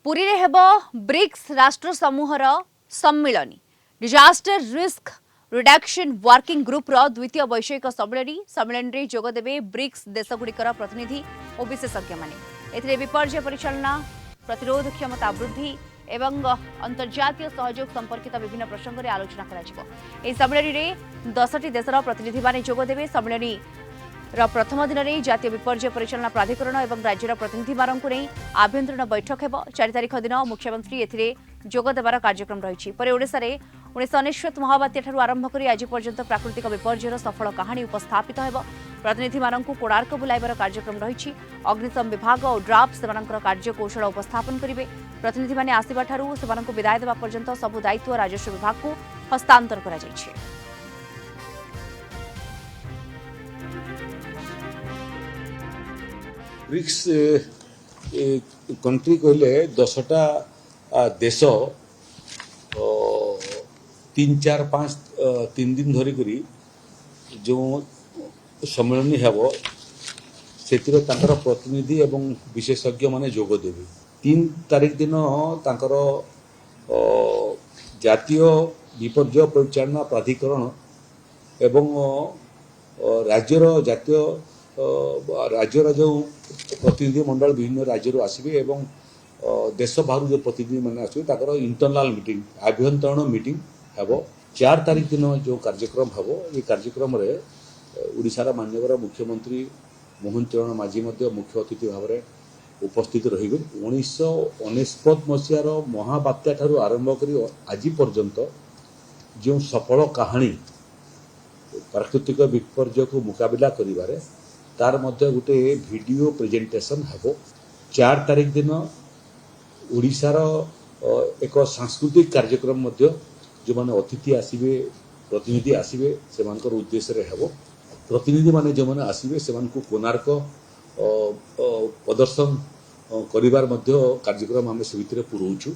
पुरी रे हेबो ब्रिक्स राष्ट्र समूहर सम्मिलनी disaster risk reduction working group रो द्वितीय वैश्विक सम्मेलन रे जोग देबे ब्रिक्स देशगुड़िकर प्रतिनिधि और विशेषज्ञ माने एथिरे विपर्य परिचालना प्रतिरोध क्षमता वृद्धि एवं अंतर्जातीय सहयोग संपर्कित विभिन्न प्रसंग रे आलोचना करा सम्मेलन रे 10टी देशर प्रतिनिधि माने जोग देबे सम्मेलन प्रथम दिन में जातीय विपर्य परिचालना प्राधिकरण और राज्यर प्रतिनिधि मानू नहीं आभ्यंतरीण बैठक हो 4 तारिख दिन मुख्यमंत्री एदेबार कार्यक्रम रही ओडिशा रे 1999 महाबात्या आरंभ कर आज पर्यंत प्राकृतिक विपर्यर सफल कहानी उपस्थापित हो प्रतिनिधि मानू कोणार्क बुलाइबार कार्यक्रम रही अग्निशम विभाग और ड्राफ से कार्य कौशल उपस्थापन करेंगे प्रतिनिधि माने आसवा ठारू से विदाय देवा पर्यंत सबु दायित्व राजस्व विभाग को हस्तांतर करा जायछि। ब्रिक्स कंट्री कहले 10टा देश 3, 4, 5 3 दिन धरिक जो सम्मेलन हेब से प्रतिनिधि एवं विशेषज्ञ माने जोग देवे 3 तारिख दिन तांकर जातीय विपर्य परिचालना प्राधिकरण एवं राज्यर जातीय राज्यर जो प्रतिनिधि मंडल विभिन्न राज्य आसवे एवं देश बाहर जो प्रतिनिधि मैंने आसवे इंटरनाल मीटिंग आभ्यंतरण मीटिंग हेब 4 तारिख दिन जो कार्यक्रम हेब ये कार्यक्रम रे ओडिशार माननीय मुख्यमंत्री मोहन चरण माझी मुख्य अतिथि भाव में उपस्थित रही 1999 मसीहार महाबात्या ठारू आरंभ कर आज पर्यंत जो सफल कहानी प्राकृतिक विपर्य को मुकाबला करिबारे तार मध्य गोटे वीडियो प्रेजेंटेशन हेबो 4 तारिख दिन ओडिशार एक सांस्कृतिक कार्यक्रम मध्य जो माने अतिथि आसीबे प्रतिनिधि आसीबे सेमानकर उद्देश्य रे हेबो प्रतिनिधि माने जो माने आसीबे सेमानकु कोणार्क प्रदर्शन करिबार मध्य कार्यक्रम आमे से भितरे पुरौछु।